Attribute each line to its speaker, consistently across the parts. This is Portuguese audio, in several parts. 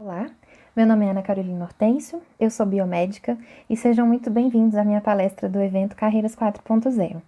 Speaker 1: Olá, meu nome é Ana Carolina Hortêncio, eu sou biomédica e sejam muito bem-vindos à minha palestra do evento Carreiras 4.0.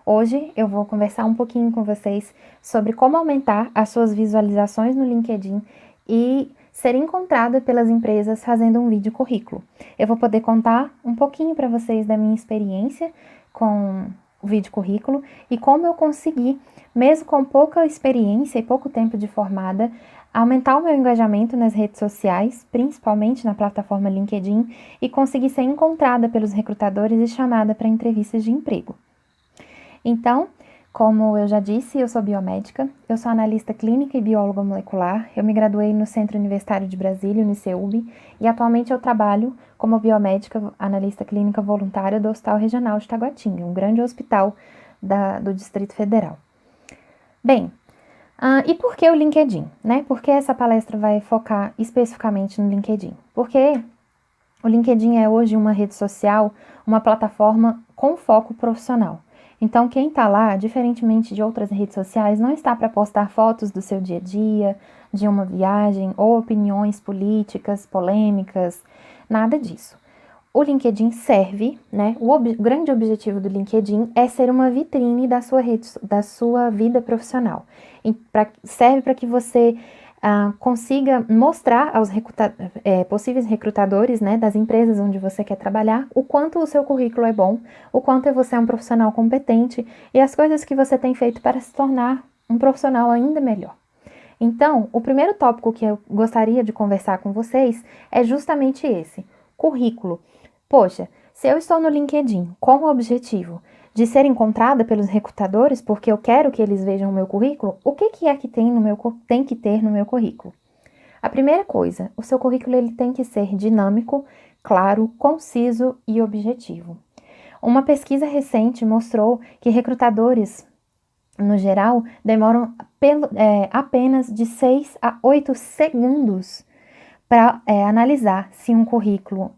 Speaker 1: Hoje eu vou conversar um pouquinho com vocês sobre como aumentar as suas visualizações no LinkedIn e ser encontrada pelas empresas fazendo um vídeo currículo. Eu vou poder contar um pouquinho para vocês da minha experiência com o vídeo currículo e como eu consegui, mesmo com pouca experiência e pouco tempo de formada, aumentar o meu engajamento nas redes sociais, principalmente na plataforma LinkedIn, e conseguir ser encontrada pelos recrutadores e chamada para entrevistas de emprego. Então, como eu já disse, eu sou biomédica, eu sou analista clínica e bióloga molecular, eu me graduei no Centro Universitário de Brasília, UniCeub, e atualmente eu trabalho como biomédica analista clínica voluntária do Hospital Regional de Taguatinga, um grande hospital do Distrito Federal. Bem, e por que o LinkedIn, né? Por que essa palestra vai focar especificamente no LinkedIn? Porque o LinkedIn é hoje uma rede social, uma plataforma com foco profissional. Então, quem está lá, diferentemente de outras redes sociais, não está para postar fotos do seu dia a dia, de uma viagem ou opiniões políticas, polêmicas, nada disso. O LinkedIn serve, né? O grande objetivo do LinkedIn é ser uma vitrine da sua vida profissional. Serve para que você consiga mostrar aos possíveis recrutadores, né, das empresas onde você quer trabalhar, o quanto o seu currículo é bom, o quanto você é um profissional competente e as coisas que você tem feito para se tornar um profissional ainda melhor. Então, o primeiro tópico que eu gostaria de conversar com vocês é justamente esse: currículo. Poxa, se eu estou no LinkedIn com o objetivo de ser encontrada pelos recrutadores, porque eu quero que eles vejam o meu currículo, o que é que tem que ter no meu currículo? A primeira coisa, o seu currículo ele tem que ser dinâmico, claro, conciso e objetivo. Uma pesquisa recente mostrou que recrutadores, no geral, demoram apenas de 6 a 8 segundos para analisar se um currículo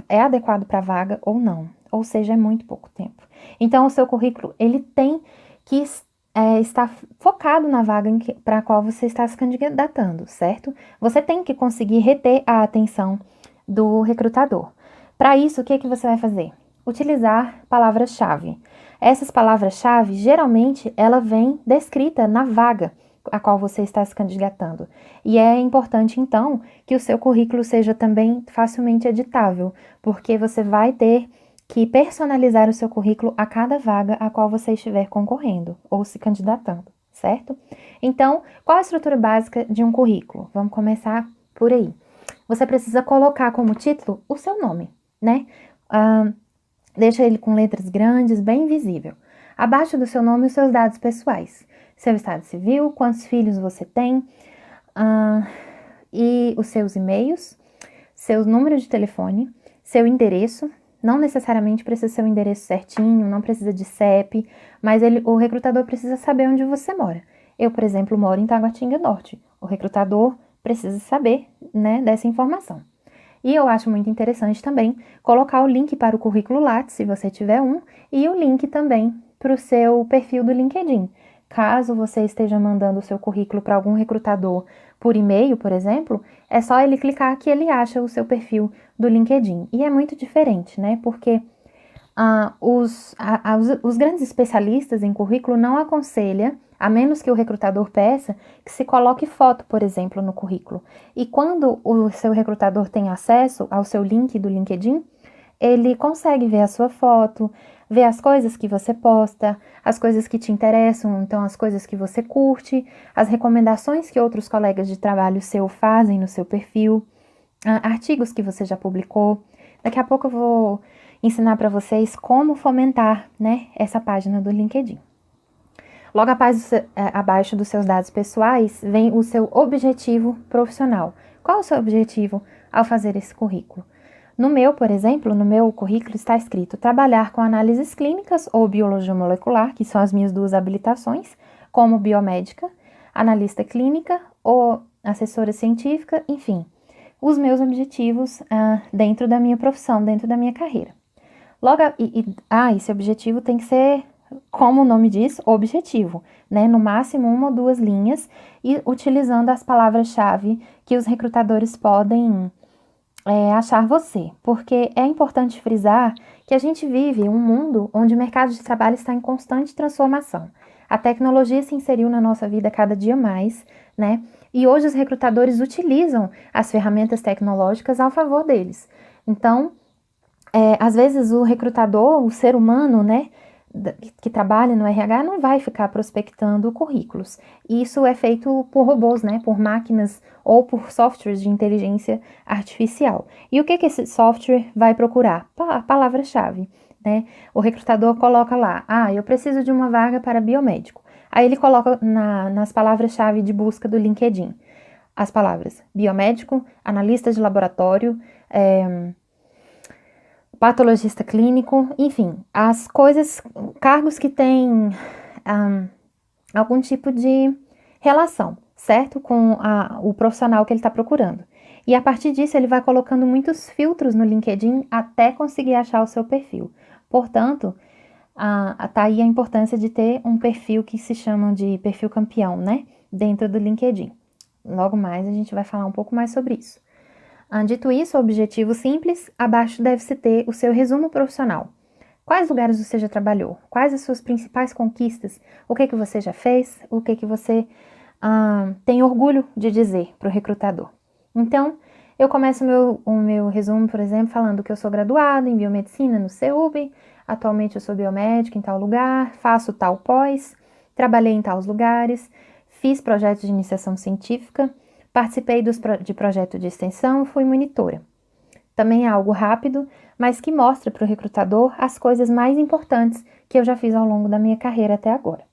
Speaker 1: é adequado para a vaga ou não, ou seja, é muito pouco tempo. Então, o seu currículo ele tem que estar focado na vaga para a qual você está se candidatando, certo? Você tem que conseguir reter a atenção do recrutador. Para isso, o que você vai fazer? Utilizar palavras-chave. Essas palavras-chave, geralmente, ela vem descrita na vaga a qual você está se candidatando. E é importante, então, que o seu currículo seja também facilmente editável, porque você vai ter que personalizar o seu currículo a cada vaga a qual você estiver concorrendo ou se candidatando, certo? Então, qual a estrutura básica de um currículo? Vamos começar por aí. Você precisa colocar como título o seu nome, né? Deixa ele com letras grandes, bem visível. Abaixo do seu nome, os seus dados pessoais. Seu estado civil, quantos filhos você tem, e os seus e-mails, seu número de telefone, seu endereço. Não necessariamente precisa ser o endereço certinho, não precisa de CEP, mas o recrutador precisa saber onde você mora. Eu, por exemplo, moro em Taguatinga Norte. O recrutador precisa saber, né, dessa informação. E eu acho muito interessante também colocar o link para o currículo Lattes, se você tiver um, e o link também para o seu perfil do LinkedIn. Caso você esteja mandando o seu currículo para algum recrutador por e-mail, por exemplo, é só ele clicar que ele acha o seu perfil do LinkedIn. E é muito diferente, né? Porque os grandes especialistas em currículo não aconselham, a menos que o recrutador peça, que se coloque foto, por exemplo, no currículo. E quando o seu recrutador tem acesso ao seu link do LinkedIn, ele consegue ver a sua foto, ver as coisas que você posta, as coisas que te interessam, então as coisas que você curte, as recomendações que outros colegas de trabalho seu fazem no seu perfil, artigos que você já publicou. Daqui a pouco eu vou ensinar para vocês como fomentar, né, essa página do LinkedIn. Logo abaixo dos seus dados pessoais vem o seu objetivo profissional. Qual é o seu objetivo ao fazer esse currículo? No meu, por exemplo, no meu currículo está escrito trabalhar com análises clínicas ou biologia molecular, que são as minhas duas habilitações, como biomédica, analista clínica ou assessora científica, enfim, os meus objetivos dentro da minha profissão, dentro da minha carreira. Esse objetivo tem que ser como o nome diz, objetivo, né? No máximo 1 ou 2 linhas e utilizando as palavras-chave que os recrutadores podem achar você, porque é importante frisar que a gente vive um mundo onde o mercado de trabalho está em constante transformação. A tecnologia se inseriu na nossa vida cada dia mais, né? E hoje os recrutadores utilizam as ferramentas tecnológicas ao favor deles. Então, às vezes o recrutador, o ser humano, né, que trabalha no RH, não vai ficar prospectando currículos. Isso é feito por robôs, né, por máquinas ou por softwares de inteligência artificial. E o que esse software vai procurar? A palavra-chave, né? O recrutador coloca lá, eu preciso de uma vaga para biomédico. Aí ele coloca nas palavras-chave de busca do LinkedIn as palavras biomédico, analista de laboratório, patologista clínico, enfim, as coisas, cargos que têm algum tipo de relação, certo? Com o profissional que ele está procurando. E a partir disso, ele vai colocando muitos filtros no LinkedIn até conseguir achar o seu perfil. Portanto, tá aí a importância de ter um perfil que se chama de perfil campeão, né? Dentro do LinkedIn. Logo mais a gente vai falar um pouco mais sobre isso. Dito isso, objetivo simples, abaixo deve-se ter o seu resumo profissional. Quais lugares você já trabalhou? Quais as suas principais conquistas? O que você já fez? O que você tem orgulho de dizer para o recrutador? Então, eu começo o meu resumo, por exemplo, falando que eu sou graduada em biomedicina no CEUB, atualmente eu sou biomédica em tal lugar, faço tal pós, trabalhei em tais lugares, fiz projetos de iniciação científica, participei de projeto de extensão, fui monitora. Também é algo rápido, mas que mostra para o recrutador as coisas mais importantes que eu já fiz ao longo da minha carreira até agora.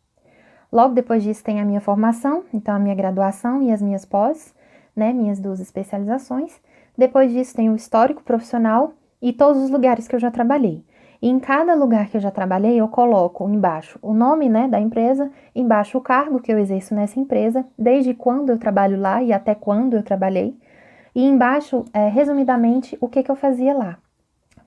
Speaker 1: Logo depois disso tem a minha formação, então a minha graduação e as minhas pós, né, minhas 2 especializações. Depois disso tem o histórico profissional e todos os lugares que eu já trabalhei. E em cada lugar que eu já trabalhei, eu coloco embaixo o nome, né, da empresa, embaixo o cargo que eu exerço nessa empresa, desde quando eu trabalho lá e até quando eu trabalhei, e embaixo, resumidamente, o que eu fazia lá.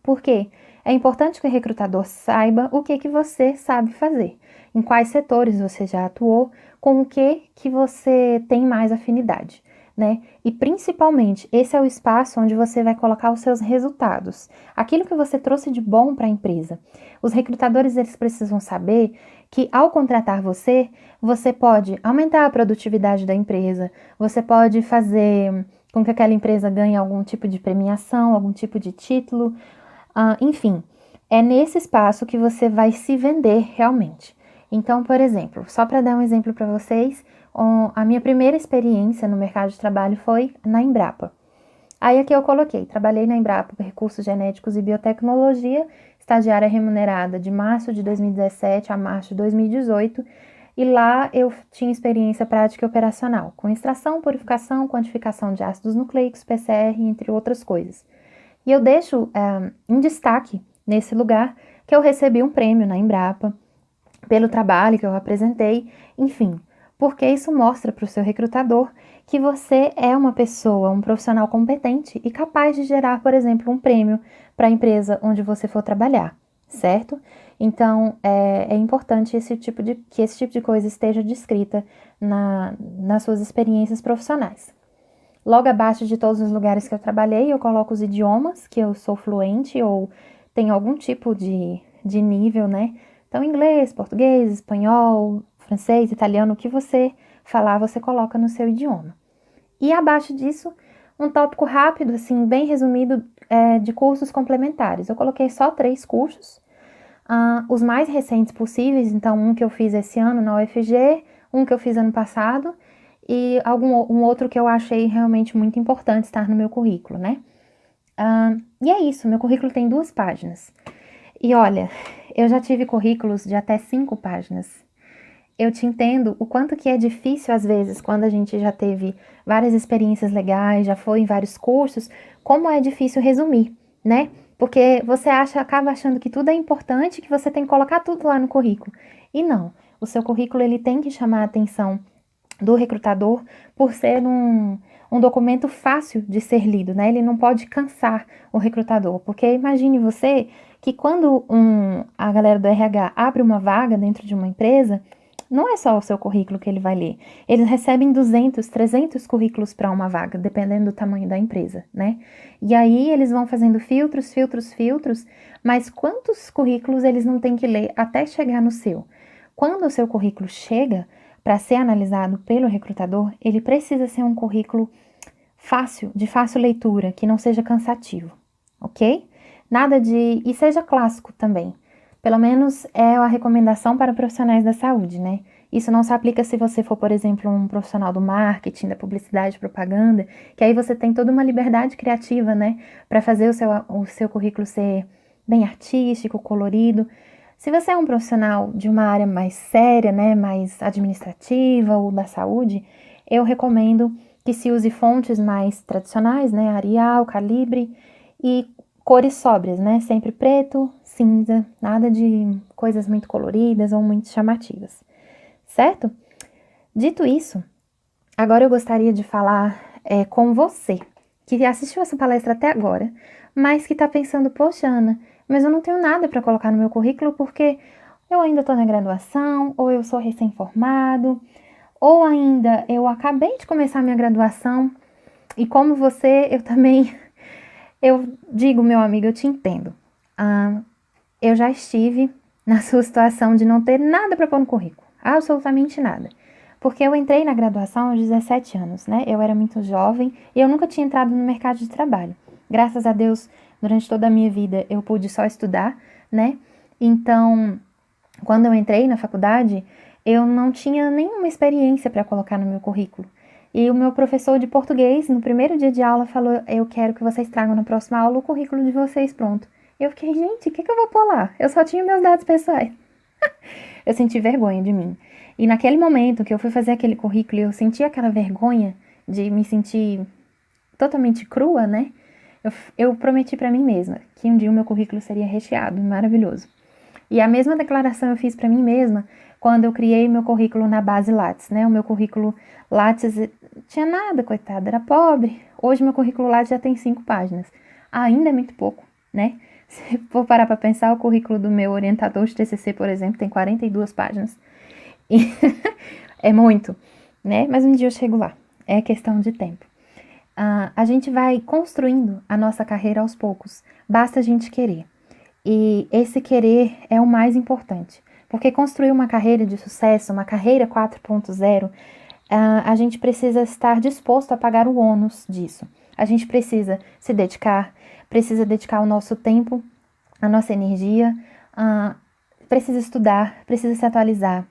Speaker 1: Por quê? É importante que o recrutador saiba o que você sabe fazer, em quais setores você já atuou, com o que você tem mais afinidade, né? E principalmente, esse é o espaço onde você vai colocar os seus resultados, aquilo que você trouxe de bom para a empresa. Os recrutadores, eles precisam saber que ao contratar você, você pode aumentar a produtividade da empresa, você pode fazer com que aquela empresa ganhe algum tipo de premiação, algum tipo de título, enfim, é nesse espaço que você vai se vender realmente. Então, por exemplo, só para dar um exemplo para vocês, a minha primeira experiência no mercado de trabalho foi na Embrapa. Aí aqui eu coloquei, trabalhei na Embrapa Recursos Genéticos e Biotecnologia, estagiária remunerada de março de 2017 a março de 2018, e lá eu tinha experiência prática e operacional, com extração, purificação, quantificação de ácidos nucleicos, PCR, entre outras coisas. E eu deixo em destaque, nesse lugar, que eu recebi um prêmio na Embrapa, pelo trabalho que eu apresentei, enfim, porque isso mostra para o seu recrutador que você é uma pessoa, um profissional competente e capaz de gerar, por exemplo, um prêmio para a empresa onde você for trabalhar, certo? Então, é importante que esse tipo de coisa esteja descrita nas suas experiências profissionais. Logo abaixo de todos os lugares que eu trabalhei, eu coloco os idiomas que eu sou fluente ou tenho algum tipo de nível, né? Então, inglês, português, espanhol, francês, italiano, o que você falar, você coloca no seu idioma. E abaixo disso, um tópico rápido, assim, bem resumido, de cursos complementares. Eu coloquei só 3 cursos, os mais recentes possíveis, então um que eu fiz esse ano na UFG, um que eu fiz ano passado, e um outro que eu achei realmente muito importante estar no meu currículo, né? E é isso, meu currículo tem 2 páginas. E olha, eu já tive currículos de até 5 páginas. Eu te entendo o quanto que é difícil, às vezes, quando a gente já teve várias experiências legais, já foi em vários cursos, como é difícil resumir, né? Porque você acaba achando que tudo é importante, que você tem que colocar tudo lá no currículo. E não, o seu currículo ele tem que chamar a atenção do recrutador por ser um um documento fácil de ser lido, né? Ele não pode cansar o recrutador, porque imagine você que quando a galera do RH abre uma vaga dentro de uma empresa, não é só o seu currículo que ele vai ler. Eles recebem 200, 300 currículos para uma vaga, dependendo do tamanho da empresa, né? E aí eles vão fazendo filtros, filtros, filtros, mas quantos currículos eles não têm que ler até chegar no seu? Quando o seu currículo chega para ser analisado pelo recrutador, ele precisa ser um currículo fácil, de fácil leitura, que não seja cansativo, ok? Nada de... e seja clássico também. Pelo menos é a recomendação para profissionais da saúde, né? Isso não se aplica se você for, por exemplo, um profissional do marketing, da publicidade, propaganda, que aí você tem toda uma liberdade criativa, né? Para fazer o seu currículo ser bem artístico, colorido. Se você é um profissional de uma área mais séria, né? Mais administrativa ou da saúde, eu recomendo que se use fontes mais tradicionais, né? Arial, Calibre e cores sóbrias, né? Sempre preto, cinza, nada de coisas muito coloridas ou muito chamativas, certo? Dito isso, agora eu gostaria de falar com você, que assistiu essa palestra até agora, mas que está pensando, poxa, Ana, mas eu não tenho nada para colocar no meu currículo porque eu ainda estou na graduação, ou eu sou recém-formado, ou ainda eu acabei de começar minha graduação, e como você, eu também, eu digo, meu amigo, eu te entendo. Eu já estive na sua situação de não ter nada para pôr no currículo, absolutamente nada. Porque eu entrei na graduação aos 17 anos, né? Eu era muito jovem e eu nunca tinha entrado no mercado de trabalho. Graças a Deus, durante toda a minha vida, eu pude só estudar, né? Então, quando eu entrei na faculdade, eu não tinha nenhuma experiência para colocar no meu currículo. E o meu professor de português, no primeiro dia de aula, falou: eu quero que vocês tragam na próxima aula o currículo de vocês pronto. Eu fiquei, gente, o que eu vou pôr lá? Eu só tinha meus dados pessoais. Eu senti vergonha de mim. E naquele momento que eu fui fazer aquele currículo e eu senti aquela vergonha de me sentir totalmente crua, né? Eu prometi para mim mesma que um dia o meu currículo seria recheado, maravilhoso. E a mesma declaração eu fiz para mim mesma quando eu criei meu currículo na base Lattes, né? O meu currículo Lattes tinha nada, coitada, era pobre. Hoje meu currículo Lattes já tem 5 páginas. Ainda é muito pouco, né? Se for parar para pensar, o currículo do meu orientador de TCC, por exemplo, tem 42 páginas. E é muito, né? Mas um dia eu chego lá. É questão de tempo. A gente vai construindo a nossa carreira aos poucos. Basta a gente querer. E esse querer é o mais importante. Porque construir uma carreira de sucesso, uma carreira 4.0, a gente precisa estar disposto a pagar o ônus disso. A gente precisa se dedicar, precisa dedicar o nosso tempo, a nossa energia, precisa estudar, precisa se atualizar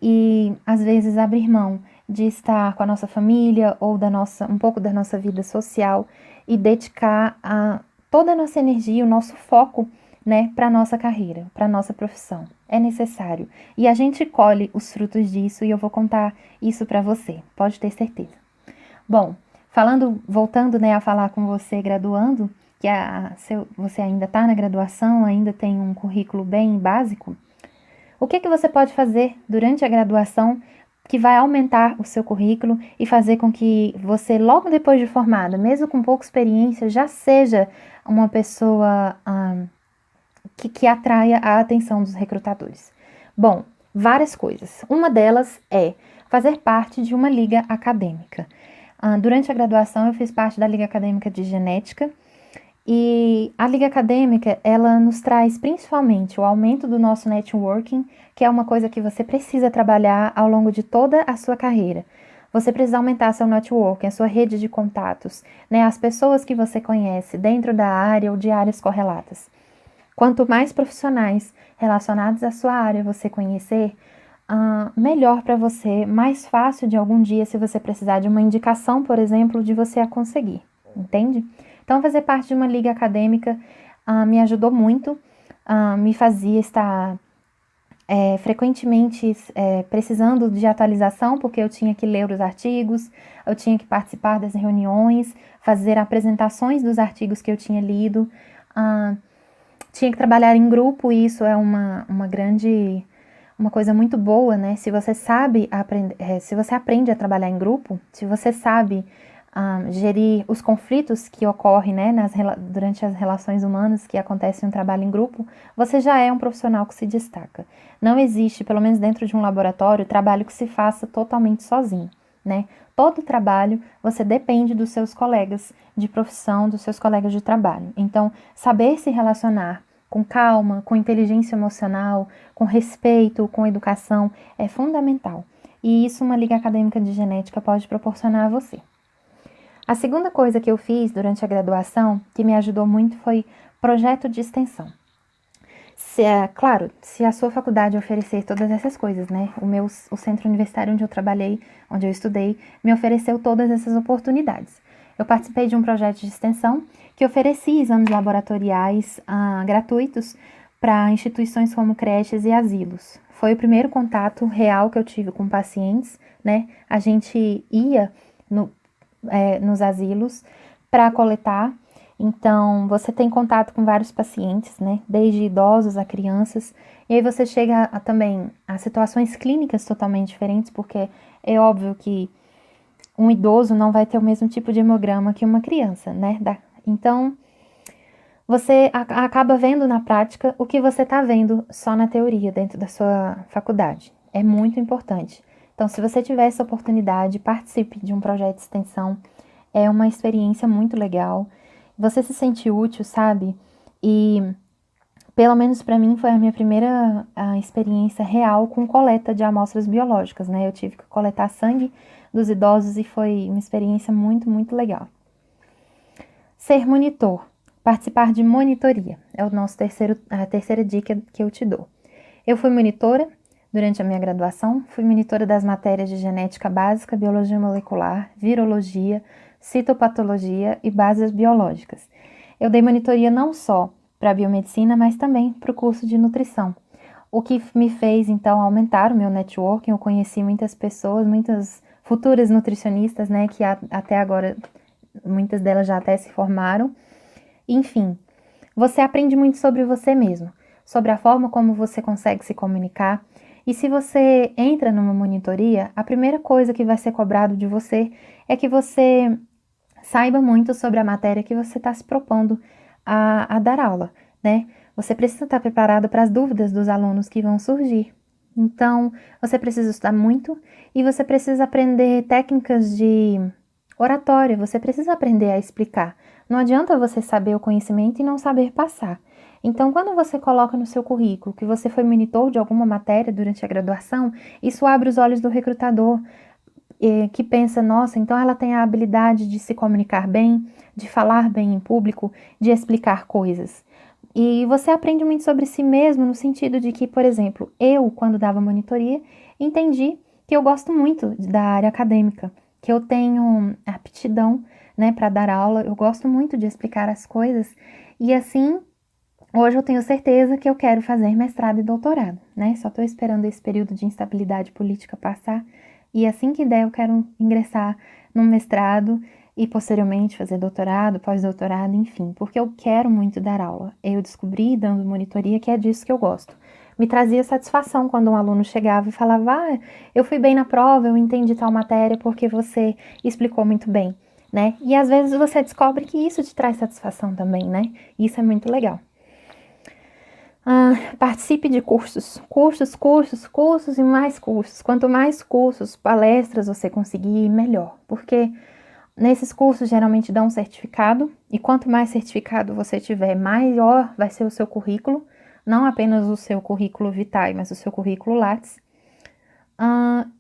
Speaker 1: e às vezes abrir mão de estar com a nossa família ou um pouco da nossa vida social e dedicar toda a nossa energia, o nosso foco, né, para a nossa carreira, para a nossa profissão. É necessário. E a gente colhe os frutos disso e eu vou contar isso para você, pode ter certeza. Bom, voltando, né, a falar com você graduando, que você ainda está na graduação, ainda tem um currículo bem básico, o que você pode fazer durante a graduação que vai aumentar o seu currículo e fazer com que você, logo depois de formada, mesmo com pouca experiência, já seja uma pessoa que atraia a atenção dos recrutadores? Bom, várias coisas. Uma delas é fazer parte de uma liga acadêmica. Durante a graduação, eu fiz parte da Liga Acadêmica de Genética, e a Liga Acadêmica, ela nos traz principalmente o aumento do nosso networking, que é uma coisa que você precisa trabalhar ao longo de toda a sua carreira. Você precisa aumentar seu networking, a sua rede de contatos, né, as pessoas que você conhece dentro da área ou de áreas correlatas. Quanto mais profissionais relacionados à sua área você conhecer, melhor para você, mais fácil de algum dia, se você precisar de uma indicação, por exemplo, de você a conseguir, entende? Então, fazer parte de uma liga acadêmica me ajudou muito, me fazia estar frequentemente precisando de atualização, porque eu tinha que ler os artigos, eu tinha que participar das reuniões, fazer apresentações dos artigos que eu tinha lido, tinha que trabalhar em grupo, e isso é uma coisa muito boa, né? Se você sabe se você aprende a trabalhar em grupo, se você sabe gerir os conflitos que ocorrem, né, durante as relações humanas que acontecem no trabalho em grupo, você já é um profissional que se destaca. Não existe, pelo menos dentro de um laboratório, trabalho que se faça totalmente sozinho, né? Todo trabalho você depende dos seus colegas de profissão, dos seus colegas de trabalho. Então, saber se relacionar com calma, com inteligência emocional, com respeito, com educação é fundamental. E isso uma liga acadêmica de genética pode proporcionar a você. A segunda coisa que eu fiz durante a graduação, que me ajudou muito, foi projeto de extensão. Claro, se a sua faculdade oferecer todas essas coisas, né? O centro universitário onde eu trabalhei, onde eu estudei, me ofereceu todas essas oportunidades. Eu participei de um projeto de extensão que oferecia exames laboratoriais gratuitos para instituições como creches e asilos. Foi o primeiro contato real que eu tive com pacientes, né? A gente ia nos asilos para coletar. Então, você tem contato com vários pacientes, né? Desde idosos a crianças. E aí você chega também a situações clínicas totalmente diferentes, porque é óbvio que um idoso não vai ter o mesmo tipo de hemograma que uma criança, né? Então, você acaba vendo na prática o que você está vendo só na teoria dentro da sua faculdade. É muito importante. Então, se você tiver essa oportunidade, participe de um projeto de extensão. É uma experiência muito legal. Você se sente útil, sabe? E, pelo menos para mim, foi a minha primeira experiência real com coleta de amostras biológicas, né? Eu tive que coletar sangue dos idosos e foi uma experiência muito, muito legal. Ser monitor. Participar de monitoria. É a terceira dica que eu te dou. Eu fui monitora durante a minha graduação, fui monitora das matérias de genética básica, biologia molecular, virologia, citopatologia e bases biológicas. Eu dei monitoria não só para a biomedicina, mas também para o curso de nutrição, o que me fez, então, aumentar o meu networking. Eu conheci muitas pessoas, muitas futuras nutricionistas, né, que até agora, muitas delas já até se formaram. Enfim, você aprende muito sobre você mesmo, sobre a forma como você consegue se comunicar. E se você entra numa monitoria, a primeira coisa que vai ser cobrado de você é que você saiba muito sobre a matéria que você está se propondo a dar aula, né? Você precisa estar preparado para as dúvidas dos alunos que vão surgir. Então, você precisa estudar muito e você precisa aprender técnicas de oratória, você precisa aprender a explicar. Não adianta você saber o conhecimento e não saber passar. Então, quando você coloca no seu currículo que você foi monitor de alguma matéria durante a graduação, isso abre os olhos do recrutador, que pensa, nossa, então ela tem a habilidade de se comunicar bem, de falar bem em público, de explicar coisas. E você aprende muito sobre si mesmo, no sentido de que, por exemplo, eu, quando dava monitoria, entendi que eu gosto muito da área acadêmica, que eu tenho aptidão, né, para dar aula, eu gosto muito de explicar as coisas, e assim, hoje eu tenho certeza que eu quero fazer mestrado e doutorado, né, só estou esperando esse período de instabilidade política passar, e assim que der eu quero ingressar num mestrado e posteriormente fazer doutorado, pós-doutorado, enfim, porque eu quero muito dar aula. Eu descobri, dando monitoria, que é disso que eu gosto. Me trazia satisfação quando um aluno chegava e falava, eu fui bem na prova, eu entendi tal matéria porque você explicou muito bem, né? E às vezes você descobre que isso te traz satisfação também, né? Isso é muito legal. Participe de cursos e mais cursos. Quanto mais cursos, palestras você conseguir, melhor. Porque nesses cursos geralmente dão um certificado, e quanto mais certificado você tiver, maior vai ser o seu currículo, não apenas o seu currículo vitae, mas o seu currículo Lattes.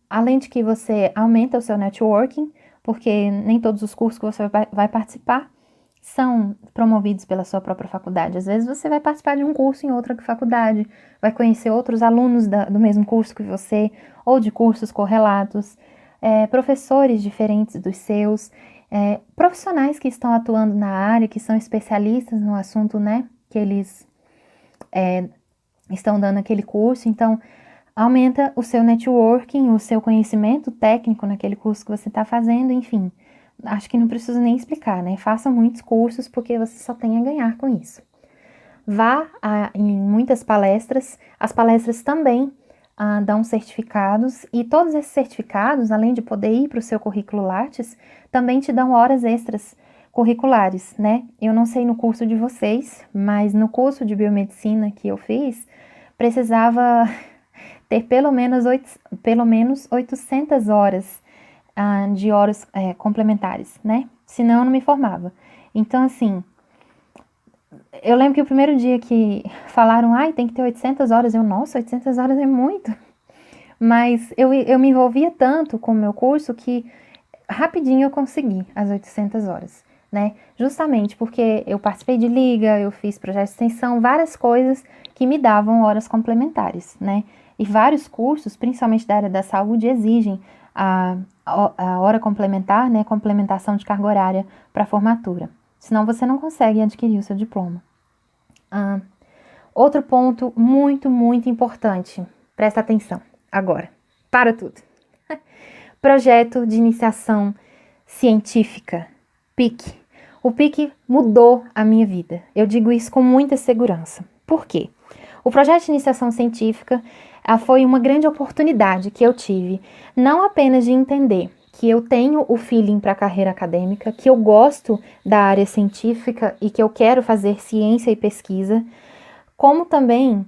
Speaker 1: Além de que você aumenta o seu networking, porque nem todos os cursos que você vai participar são promovidos pela sua própria faculdade. Às vezes você vai participar de um curso em outra faculdade, vai conhecer outros alunos do mesmo curso que você, ou de cursos correlatos, professores diferentes dos seus, profissionais que estão atuando na área, que são especialistas no assunto, né, que eles estão dando aquele curso. Então, aumenta o seu networking, o seu conhecimento técnico naquele curso que você está fazendo, enfim. Acho que não preciso nem explicar, né? Faça muitos cursos porque você só tem a ganhar com isso. Vá em muitas palestras. As palestras também dão certificados, e todos esses certificados, além de poder ir para o seu currículo Lattes, também te dão horas extras curriculares, né? Eu não sei no curso de vocês, mas no curso de biomedicina que eu fiz, precisava ter pelo menos 800 horas de horas complementares, né? Senão eu não me formava. Então, assim, eu lembro que o primeiro dia que falaram, tem que ter 800 horas, nossa, 800 horas é muito. Mas eu me envolvia tanto com o meu curso que rapidinho eu consegui as 800 horas, né? Justamente porque eu participei de liga, eu fiz projeto de extensão, várias coisas que me davam horas complementares, né? E vários cursos, principalmente da área da saúde, exigem a hora complementar, né? Complementação de carga horária para formatura. Senão você não consegue adquirir o seu diploma. Outro ponto muito, muito importante. Presta atenção agora. Para tudo. Projeto de iniciação científica, PIC. O PIC mudou a minha vida. Eu digo isso com muita segurança. Por quê? O projeto de iniciação científica foi uma grande oportunidade que eu tive, não apenas de entender que eu tenho o feeling para a carreira acadêmica, que eu gosto da área científica e que eu quero fazer ciência e pesquisa, como também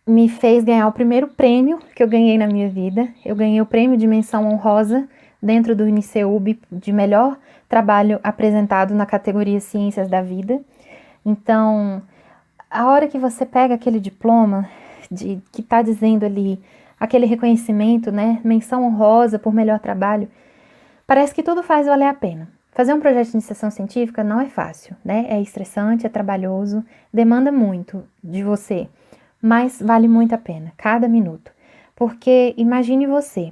Speaker 1: me fez ganhar o primeiro prêmio que eu ganhei na minha vida. Eu ganhei o prêmio de menção honrosa dentro do INICEUB de melhor trabalho apresentado na categoria Ciências da Vida. Então, a hora que você pega aquele diploma que está dizendo ali, aquele reconhecimento, né, menção honrosa por melhor trabalho, parece que tudo faz valer a pena. Fazer um projeto de iniciação científica não é fácil, né? É estressante, é trabalhoso, demanda muito de você, mas vale muito a pena, cada minuto. Porque imagine você,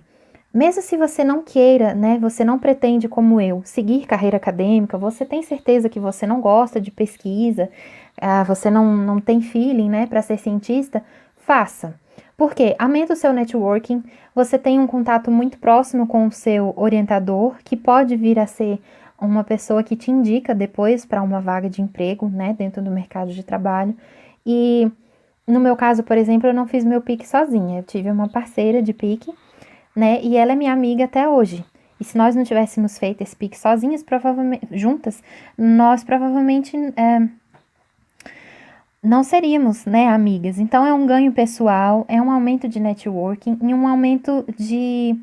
Speaker 1: mesmo se você não queira, né, você não pretende, como eu, seguir carreira acadêmica, você tem certeza que você não gosta de pesquisa, você não tem feeling, né, para ser cientista, faça. Porque aumenta o seu networking, você tem um contato muito próximo com o seu orientador, que pode vir a ser uma pessoa que te indica depois para uma vaga de emprego, né, dentro do mercado de trabalho. E no meu caso, por exemplo, eu não fiz meu PIC sozinha, eu tive uma parceira de PIC, né, e ela é minha amiga até hoje. E se nós não tivéssemos feito esse PIC sozinhas, juntas, nós provavelmente não seríamos, né, amigas. Então é um ganho pessoal, é um aumento de networking e um aumento de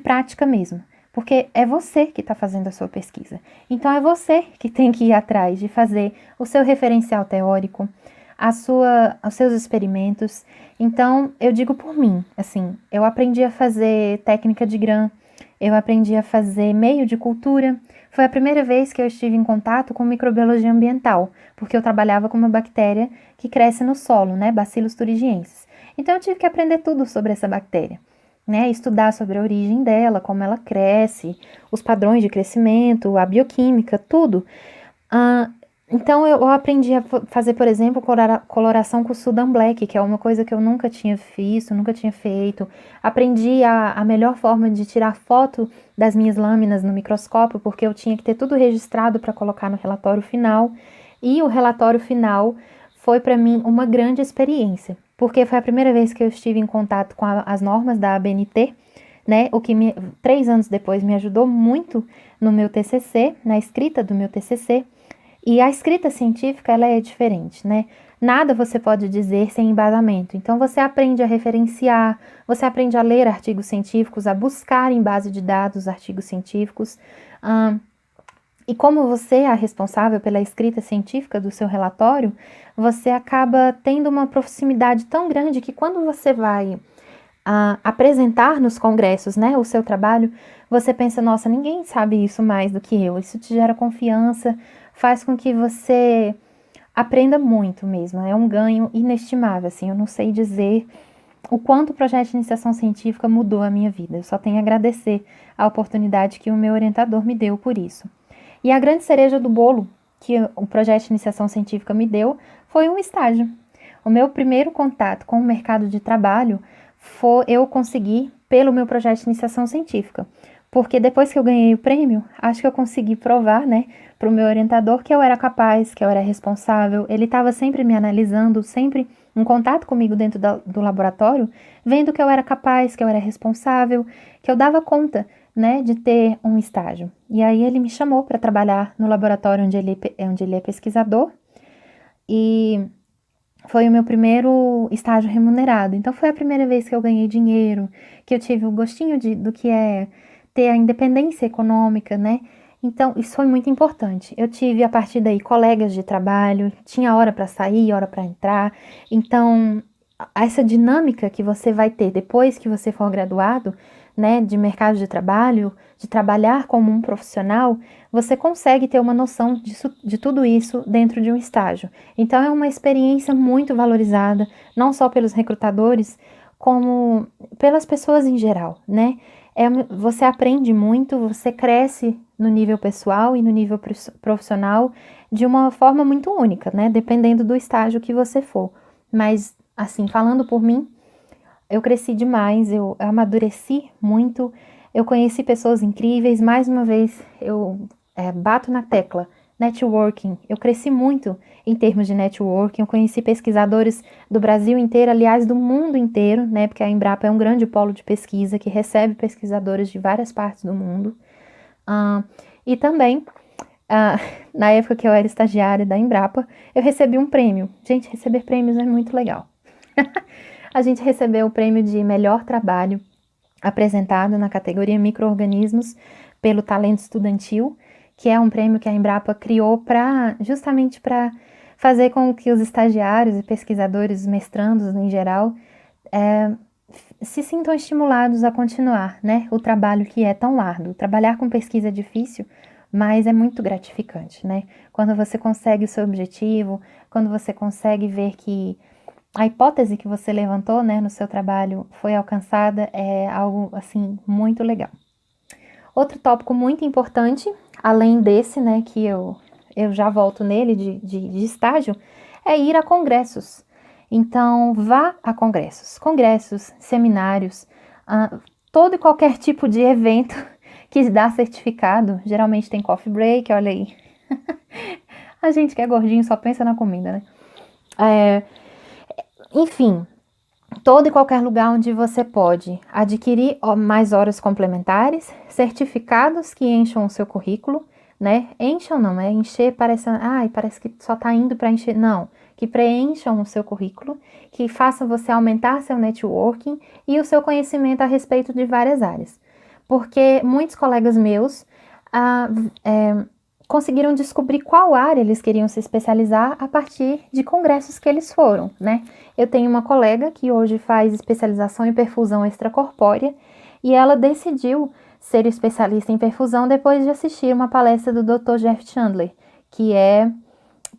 Speaker 1: prática mesmo. Porque é você que está fazendo a sua pesquisa. Então é você que tem que ir atrás de fazer o seu referencial teórico, os seus experimentos. Então, eu digo por mim, assim, eu aprendi a fazer técnica de Gram, eu aprendi a fazer meio de cultura. Foi a primeira vez que eu estive em contato com microbiologia ambiental, porque eu trabalhava com uma bactéria que cresce no solo, né, Bacillus thuringiensis. Então, eu tive que aprender tudo sobre essa bactéria, né, estudar sobre a origem dela, como ela cresce, os padrões de crescimento, a bioquímica, tudo. Então, eu aprendi a fazer, por exemplo, coloração com Sudan Black, que é uma coisa que eu nunca tinha visto, nunca tinha feito. Aprendi a melhor forma de tirar foto das minhas lâminas no microscópio, porque eu tinha que ter tudo registrado para colocar no relatório final. E o relatório final foi, para mim, uma grande experiência, porque foi a primeira vez que eu estive em contato com as normas da ABNT, né? O que 3 anos depois me ajudou muito no meu TCC, na escrita do meu TCC. E a escrita científica, ela é diferente, né? Nada você pode dizer sem embasamento. Então, você aprende a referenciar, você aprende a ler artigos científicos, a buscar em base de dados artigos científicos. E como você é a responsável pela escrita científica do seu relatório, você acaba tendo uma proximidade tão grande que quando você vai apresentar nos congressos, né, o seu trabalho, você pensa, nossa, ninguém sabe isso mais do que eu. Isso te gera confiança, faz com que você aprenda muito mesmo. É um ganho inestimável, assim. Eu não sei dizer o quanto o projeto de iniciação científica mudou a minha vida. Eu só tenho a agradecer a oportunidade que o meu orientador me deu por isso. E a grande cereja do bolo que o projeto de iniciação científica me deu foi um estágio. O meu primeiro contato com o mercado de trabalho eu consegui pelo meu projeto de iniciação científica. Porque depois que eu ganhei o prêmio, acho que eu consegui provar, né, para o meu orientador que eu era capaz, que eu era responsável. Ele estava sempre me analisando, sempre um contato comigo dentro do laboratório, vendo que eu era capaz, que eu era responsável, que eu dava conta, né, de ter um estágio. E aí ele me chamou para trabalhar no laboratório onde ele é pesquisador, e foi o meu primeiro estágio remunerado. Então foi a primeira vez que eu ganhei dinheiro, que eu tive o gostinho do que é ter a independência econômica, né? Então isso foi muito importante. Eu tive a partir daí colegas de trabalho, tinha hora para sair, hora para entrar. Então essa dinâmica que você vai ter depois que você for graduado, né, de mercado de trabalho, de trabalhar como um profissional, você consegue ter uma noção de tudo isso dentro de um estágio. Então é uma experiência muito valorizada, não só pelos recrutadores, como pelas pessoas em geral, né? Você aprende muito, você cresce no nível pessoal e no nível profissional de uma forma muito única, né? Dependendo do estágio que você for. Mas, assim, falando por mim, eu cresci demais, eu amadureci muito, eu conheci pessoas incríveis. Mais uma vez, eu bato na tecla, networking. Eu cresci muito em termos de networking, eu conheci pesquisadores do Brasil inteiro, aliás, do mundo inteiro, né? Porque a Embrapa é um grande polo de pesquisa que recebe pesquisadores de várias partes do mundo. E também, ah, na época que eu era estagiária da Embrapa, eu recebi um prêmio. Gente, receber prêmios é muito legal. A gente recebeu o prêmio de melhor trabalho apresentado na categoria micro-organismos pelo Talento Estudantil, que é um prêmio que a Embrapa criou justamente para fazer com que os estagiários e pesquisadores, mestrandos em geral, se sintam estimulados a continuar, né, o trabalho que é tão árduo. Trabalhar com pesquisa é difícil, mas é muito gratificante, né? Quando você consegue o seu objetivo, quando você consegue ver que a hipótese que você levantou, né, no seu trabalho foi alcançada, é algo, assim, muito legal. Outro tópico muito importante, além desse, né, que eu já volto nele de estágio, é ir a congressos. Então, vá a congressos, seminários, todo e qualquer tipo de evento que dá certificado. Geralmente tem coffee break, olha aí. A gente que é gordinho só pensa na comida, né? Enfim, todo e qualquer lugar onde você pode adquirir mais horas complementares, certificados que encham o seu currículo, né? Encham não, é encher parece que só tá indo para encher, não. Que preencham o seu currículo, que façam você aumentar seu networking e o seu conhecimento a respeito de várias áreas. Porque muitos colegas meus conseguiram descobrir qual área eles queriam se especializar a partir de congressos que eles foram, né? Eu tenho uma colega que hoje faz especialização em perfusão extracorpórea e ela decidiu ser especialista em perfusão depois de assistir uma palestra do Dr. Jeff Chandler, que é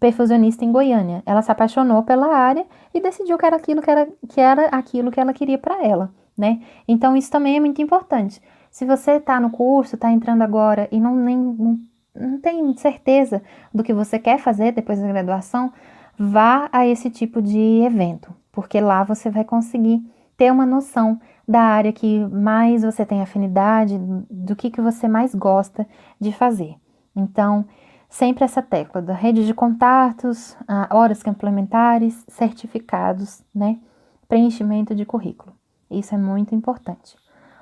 Speaker 1: perfusionista em Goiânia. Ela se apaixonou pela área e decidiu que era aquilo que ela queria para ela, né? Então isso também é muito importante. Se você está no curso, está entrando agora e não tem certeza do que você quer fazer depois da graduação, vá a esse tipo de evento, porque lá você vai conseguir ter uma noção da área que mais você tem afinidade, do que você mais gosta de fazer. Então, sempre essa tecla da rede de contatos, horas complementares, certificados, né? Preenchimento de currículo. Isso é muito importante.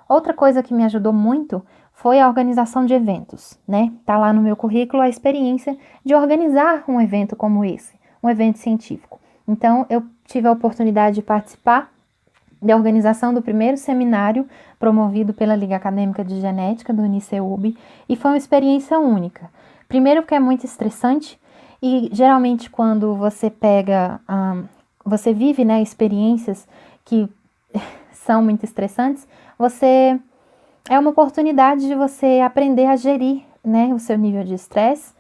Speaker 1: Outra coisa que me ajudou muito foi a organização de eventos, né? Tá lá no meu currículo a experiência de organizar um evento como esse, um evento científico. Então, eu tive a oportunidade de participar da organização do primeiro seminário promovido pela Liga Acadêmica de Genética do UniCeub e foi uma experiência única. Primeiro porque é muito estressante e geralmente quando você você vive, né, experiências que são muito estressantes, é uma oportunidade de você aprender a gerir, né, o seu nível de estresse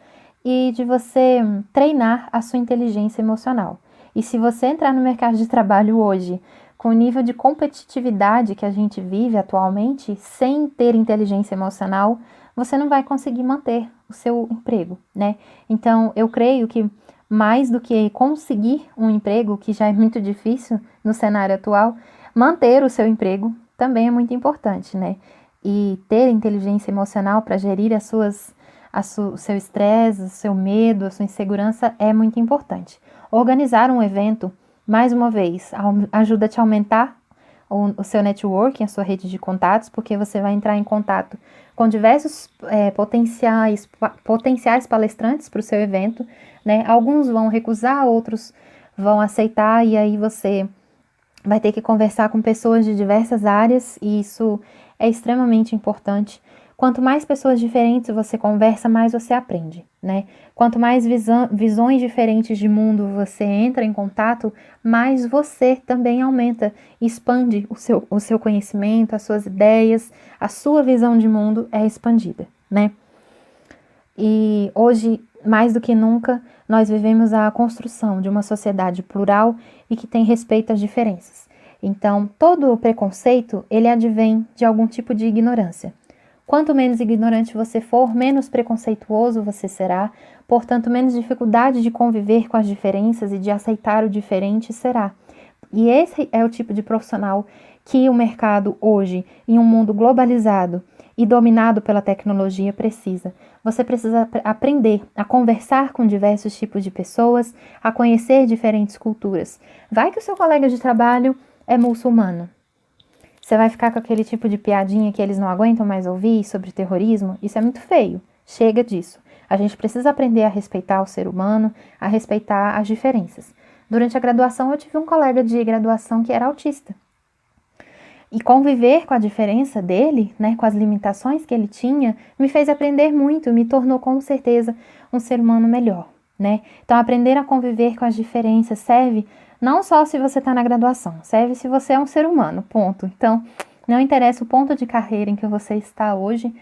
Speaker 1: e de você treinar a sua inteligência emocional. E se você entrar no mercado de trabalho hoje com o nível de competitividade que a gente vive atualmente, sem ter inteligência emocional, você não vai conseguir manter o seu emprego, né? Então, eu creio que mais do que conseguir um emprego, que já é muito difícil no cenário atual, manter o seu emprego também é muito importante, né? E ter inteligência emocional para gerir o seu estresse, o seu medo, a sua insegurança é muito importante. Organizar um evento mais uma vez, ajuda a te aumentar o seu networking, a sua rede de contatos, porque você vai entrar em contato com diversos potenciais palestrantes para o seu evento, né? Alguns vão recusar, outros vão aceitar, e aí você vai ter que conversar com pessoas de diversas áreas, e isso é extremamente importante. Quanto mais pessoas diferentes você conversa, mais você aprende, né? Quanto mais visões diferentes de mundo você entra em contato, mais você também aumenta, expande o seu conhecimento, as suas ideias, a sua visão de mundo é expandida, né? E hoje, mais do que nunca, nós vivemos a construção de uma sociedade plural e que tem respeito às diferenças. Então, todo o preconceito, ele advém de algum tipo de ignorância. Quanto menos ignorante você for, menos preconceituoso você será, portanto, menos dificuldade de conviver com as diferenças e de aceitar o diferente será. E esse é o tipo de profissional que o mercado hoje, em um mundo globalizado e dominado pela tecnologia, precisa. Você precisa aprender a conversar com diversos tipos de pessoas, a conhecer diferentes culturas. Vai que o seu colega de trabalho é muçulmano. Você vai ficar com aquele tipo de piadinha que eles não aguentam mais ouvir sobre terrorismo? Isso é muito feio. Chega disso. A gente precisa aprender a respeitar o ser humano, a respeitar as diferenças. Durante a graduação, eu tive um colega de graduação que era autista. E conviver com a diferença dele, né, com as limitações que ele tinha, me fez aprender muito, me tornou com certeza um ser humano melhor, né? Então, aprender a conviver com as diferenças serve não só se você está na graduação, serve se você é um ser humano, ponto. Então, não interessa o ponto de carreira em que você está hoje,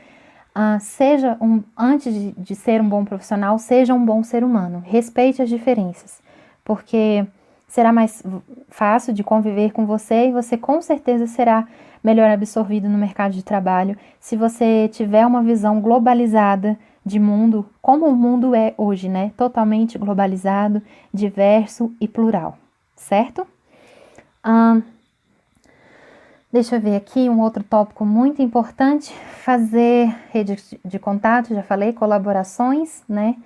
Speaker 1: antes de ser um bom profissional, seja um bom ser humano, respeite as diferenças, porque será mais fácil de conviver com você e você com certeza será melhor absorvido no mercado de trabalho se você tiver uma visão globalizada de mundo, como o mundo é hoje, né? Totalmente globalizado, diverso e plural, certo? Deixa eu ver aqui um outro tópico muito importante, fazer rede de contato, já falei, colaborações, né?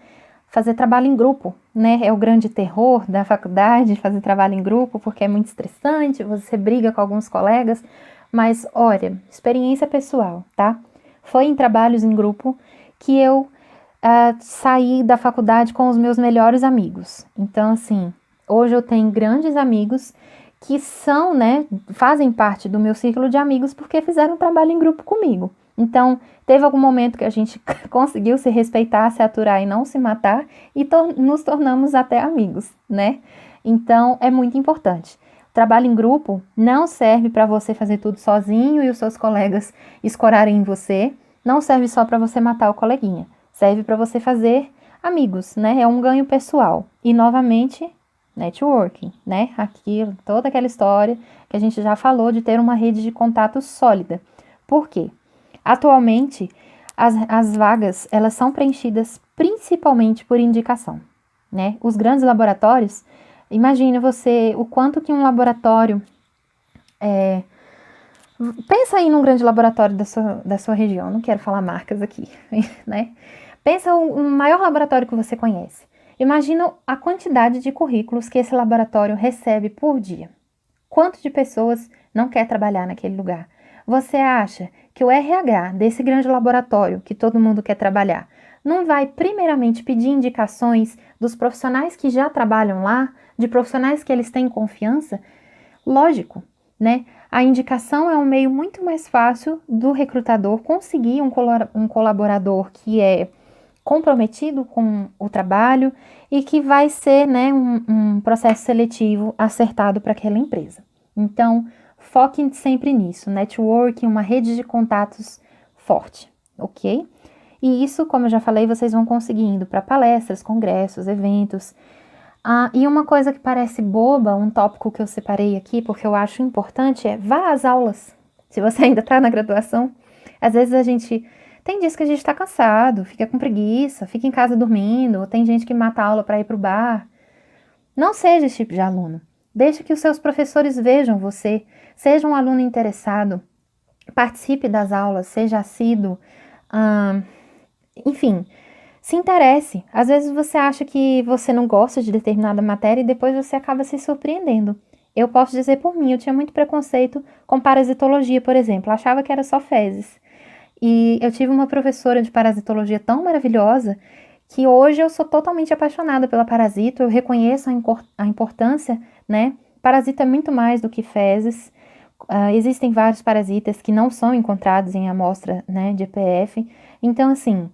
Speaker 1: Fazer trabalho em grupo, né? É o grande terror da faculdade, fazer trabalho em grupo, porque é muito estressante, você briga com alguns colegas, mas olha, experiência pessoal, tá? Foi em trabalhos em grupo que eu saí da faculdade com os meus melhores amigos. Então, assim, hoje eu tenho grandes amigos que são, né, fazem parte do meu círculo de amigos porque fizeram trabalho em grupo comigo. Então, teve algum momento que a gente conseguiu se respeitar, se aturar e não se matar e nos tornamos até amigos, né? Então, é muito importante. Trabalho em grupo não serve para você fazer tudo sozinho e os seus colegas escorarem em você, não serve só para você matar o coleguinha, serve para você fazer amigos, né? É um ganho pessoal. E, novamente, networking, né? Aquilo, toda aquela história que a gente já falou de ter uma rede de contatos sólida. Por quê? Atualmente, as vagas, elas são preenchidas principalmente por indicação, né? Os grandes laboratórios, imagine você o quanto que um laboratório... pensa aí num grande laboratório da sua região, não quero falar marcas aqui, né? Pensa o maior laboratório que você conhece. Imagina a quantidade de currículos que esse laboratório recebe por dia. Quanto de pessoas não quer trabalhar naquele lugar? Você acha que o RH desse grande laboratório que todo mundo quer trabalhar não vai primeiramente pedir indicações dos profissionais que já trabalham lá, de profissionais que eles têm confiança? Lógico, né? A indicação é um meio muito mais fácil do recrutador conseguir um colaborador que é comprometido com o trabalho e que vai ser, né, um processo seletivo acertado para aquela empresa. Então, foquem sempre nisso, networking, uma rede de contatos forte, ok? E isso, como eu já falei, vocês vão conseguindo para palestras, congressos, eventos. E uma coisa que parece boba, um tópico que eu separei aqui, porque eu acho importante, é vá às aulas. Se você ainda está na graduação, às vezes tem dias que a gente está cansado, fica com preguiça, fica em casa dormindo, ou tem gente que mata a aula para ir para o bar. Não seja esse tipo de aluno. Deixe que os seus professores vejam você, seja um aluno interessado, participe das aulas, seja assíduo, enfim, Se interesse. Às vezes você acha que você não gosta de determinada matéria e depois você acaba se surpreendendo. Eu posso dizer por mim, eu tinha muito preconceito com parasitologia, por exemplo. Eu achava que era só fezes. E eu tive uma professora de parasitologia tão maravilhosa que hoje eu sou totalmente apaixonada pela parasito, eu reconheço a importância, né? Parasita é muito mais do que fezes. Existem vários parasitas que não são encontrados em amostra, né, de EPF. Então, assim,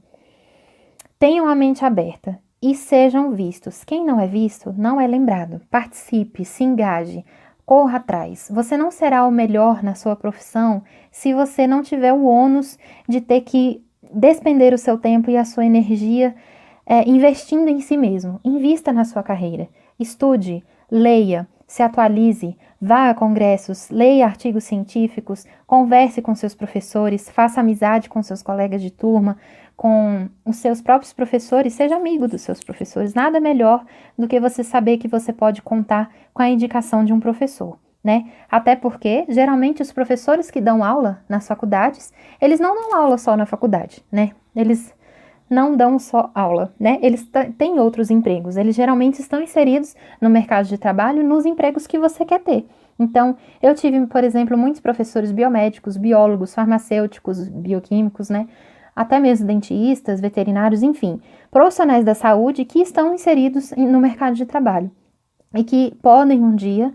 Speaker 1: tenham a mente aberta e sejam vistos. Quem não é visto não é lembrado. Participe, se engaje, corra atrás. Você não será o melhor na sua profissão se você não tiver o ônus de ter que despender o seu tempo e a sua energia investindo em si mesmo. Invista na sua carreira. Estude, leia, se atualize, vá a congressos, leia artigos científicos, converse com seus professores, faça amizade com seus colegas de turma, com os seus próprios professores, seja amigo dos seus professores. Nada melhor do que você saber que você pode contar com a indicação de um professor, né? Até porque, geralmente, os professores que dão aula nas faculdades, eles não dão aula só na faculdade, né? Eles não dão só aula, né? Eles têm outros empregos. Eles geralmente estão inseridos no mercado de trabalho nos empregos que você quer ter. Então, eu tive, por exemplo, muitos professores biomédicos, biólogos, farmacêuticos, bioquímicos, né? Até mesmo dentistas, veterinários, enfim, profissionais da saúde que estão inseridos no mercado de trabalho e que podem um dia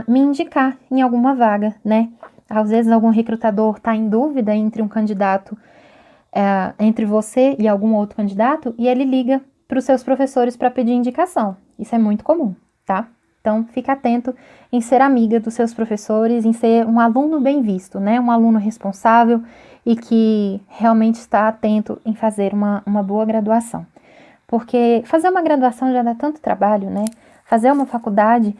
Speaker 1: me indicar em alguma vaga, né? Às vezes algum recrutador está em dúvida entre um candidato entre você e algum outro candidato e ele liga para os seus professores para pedir indicação. Isso é muito comum, tá? Então, fica atento em ser amiga dos seus professores, em ser um aluno bem visto, né? Um aluno responsável e que realmente está atento em fazer uma boa graduação. Porque fazer uma graduação já dá tanto trabalho, né? Fazer uma faculdade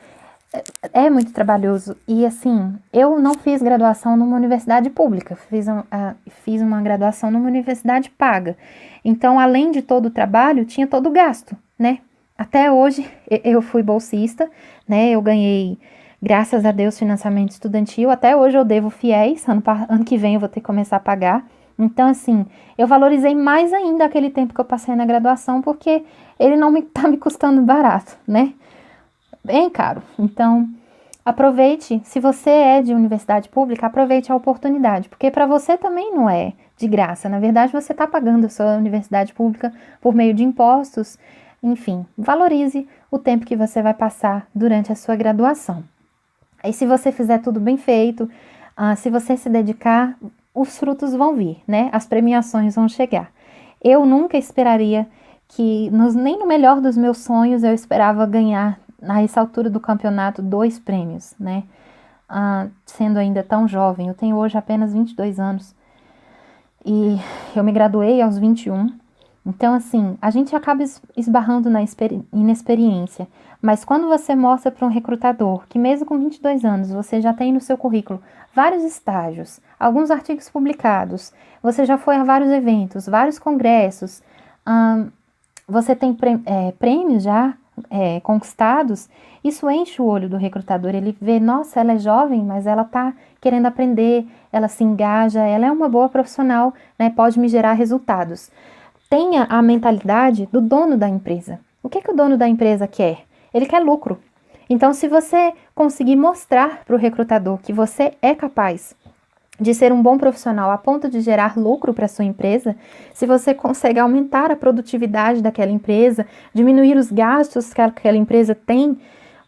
Speaker 1: é muito trabalhoso. E assim, eu não fiz graduação numa universidade pública, fiz uma graduação numa universidade paga. Então, além de todo o trabalho, tinha todo o gasto, né? Até hoje, eu fui bolsista, né? Eu ganhei, graças a Deus, financiamento estudantil. Até hoje eu devo fiéis, ano que vem eu vou ter que começar a pagar. Então, assim, eu valorizei mais ainda aquele tempo que eu passei na graduação, porque ele não tá me custando barato, né? Bem caro. Então, aproveite, se você é de universidade pública, aproveite a oportunidade, porque para você também não é de graça. Na verdade, você está pagando a sua universidade pública por meio de impostos. Enfim, valorize o tempo que você vai passar durante a sua graduação. E se você fizer tudo bem feito, se você se dedicar, os frutos vão vir, né? As premiações vão chegar. Eu nunca esperaria que, nem no melhor dos meus sonhos, eu esperava ganhar, a essa altura do campeonato, 2 prêmios, né? Sendo ainda tão jovem. Eu tenho hoje apenas 22 anos. E eu me graduei aos 21. Então, assim, a gente acaba esbarrando na inexperiência. Mas quando você mostra para um recrutador que mesmo com 22 anos você já tem no seu currículo vários estágios, alguns artigos publicados, você já foi a vários eventos, vários congressos, você tem prêmios já conquistados, isso enche o olho do recrutador. Ele vê, nossa, ela é jovem, mas ela tá querendo aprender, ela se engaja, ela é uma boa profissional, né? Pode me gerar resultados. Tenha a mentalidade do dono da empresa. O que o dono da empresa quer? Ele quer lucro. Então, se você conseguir mostrar para o recrutador que você é capaz de ser um bom profissional a ponto de gerar lucro para sua empresa, se você consegue aumentar a produtividade daquela empresa, diminuir os gastos que aquela empresa tem,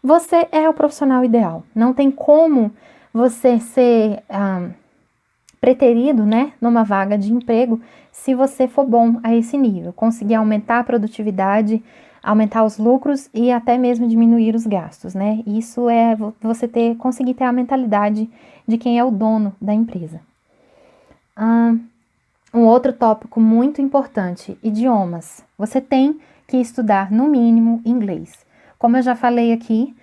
Speaker 1: você é o profissional ideal. Não tem como você ser preterido, né, numa vaga de emprego se você for bom a esse nível, conseguir aumentar a produtividade, aumentar os lucros e até mesmo diminuir os gastos, né? Isso é você conseguir ter a mentalidade de quem é o dono da empresa. Um outro tópico muito importante, idiomas. Você tem que estudar, no mínimo, inglês. Como eu já falei aqui,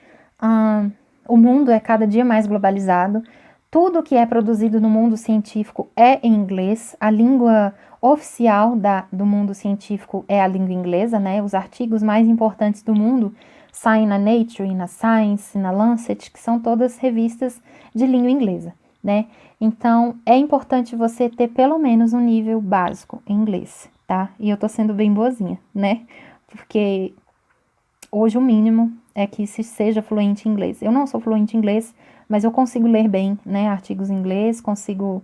Speaker 1: o mundo é cada dia mais globalizado. Tudo que é produzido no mundo científico é em inglês. A língua oficial do mundo científico é a língua inglesa, né? Os artigos mais importantes do mundo saem na Nature, na Science, na Lancet, que são todas revistas de língua inglesa, né? Então, é importante você ter pelo menos um nível básico em inglês. tá? E eu tô sendo bem boazinha, né? Porque hoje o mínimo é que se seja fluente em inglês. Eu não sou fluente em inglês, mas eu consigo ler bem, né? Artigos em inglês, consigo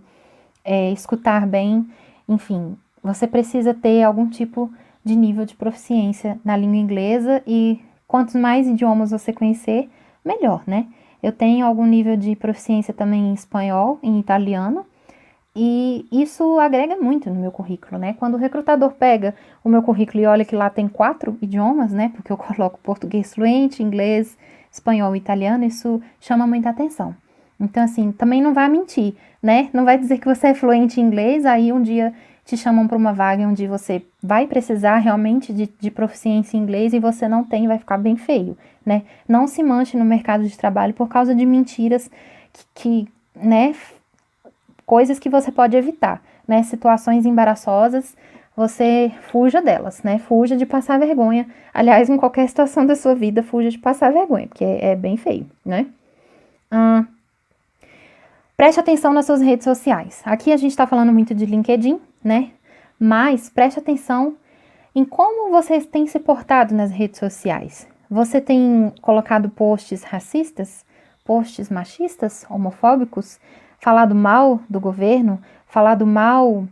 Speaker 1: escutar bem, enfim. Você precisa ter algum tipo de nível de proficiência na língua inglesa e quantos mais idiomas você conhecer, melhor, né? Eu tenho algum nível de proficiência também em espanhol, em italiano, e isso agrega muito no meu currículo, né? Quando o recrutador pega o meu currículo e olha que lá tem 4 idiomas, né? Porque eu coloco português fluente, inglês, espanhol e italiano, isso chama muita atenção. Então, assim, também não vai mentir, né? Não vai dizer que você é fluente em inglês, aí um dia te chamam para uma vaga onde você vai precisar realmente de proficiência em inglês e você não tem, vai ficar bem feio, né? Não se manche no mercado de trabalho por causa de mentiras né, coisas que você pode evitar, né? Situações embaraçosas, você fuja delas, né? Fuja de passar vergonha. Aliás, em qualquer situação da sua vida, fuja de passar vergonha, porque é bem feio, né? Preste atenção nas suas redes sociais. Aqui a gente está falando muito de LinkedIn, né? Mas preste atenção em como você tem se portado nas redes sociais. Você tem colocado posts racistas, posts machistas, homofóbicos, falado mal do governo, falado mal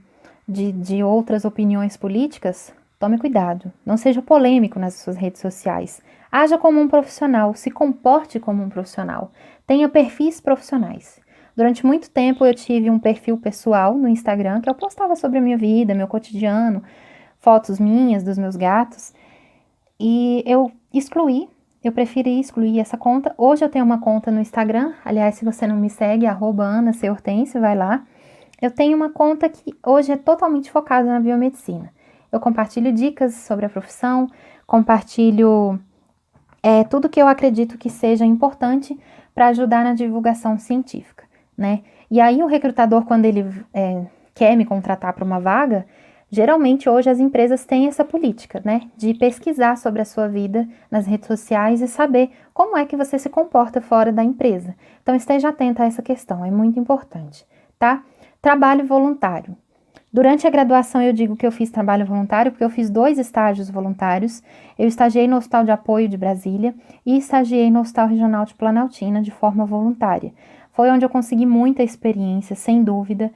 Speaker 1: de outras opiniões políticas? Tome cuidado, não seja polêmico nas suas redes sociais. Haja como um profissional, se comporte como um profissional. Tenha perfis profissionais. Durante muito tempo eu tive um perfil pessoal no Instagram que eu postava sobre a minha vida, meu cotidiano, fotos minhas, dos meus gatos, e eu preferi excluir essa conta. Hoje eu tenho uma conta no Instagram, aliás, se você não me segue, @AnaCHortêncio, vai lá. Eu tenho uma conta que hoje é totalmente focada na biomedicina. Eu compartilho dicas sobre a profissão, compartilho tudo que eu acredito que seja importante para ajudar na divulgação científica, né? E aí o recrutador, quando ele quer me contratar para uma vaga, geralmente hoje as empresas têm essa política, né? De pesquisar sobre a sua vida nas redes sociais e saber como é que você se comporta fora da empresa. Então esteja atenta a essa questão, é muito importante, tá? Trabalho voluntário. Durante a graduação eu digo que eu fiz trabalho voluntário porque eu fiz 2 estágios voluntários. Eu estagiei no Hospital de Apoio de Brasília e estagiei no Hospital Regional de Planaltina de forma voluntária. Foi onde eu consegui muita experiência, sem dúvida.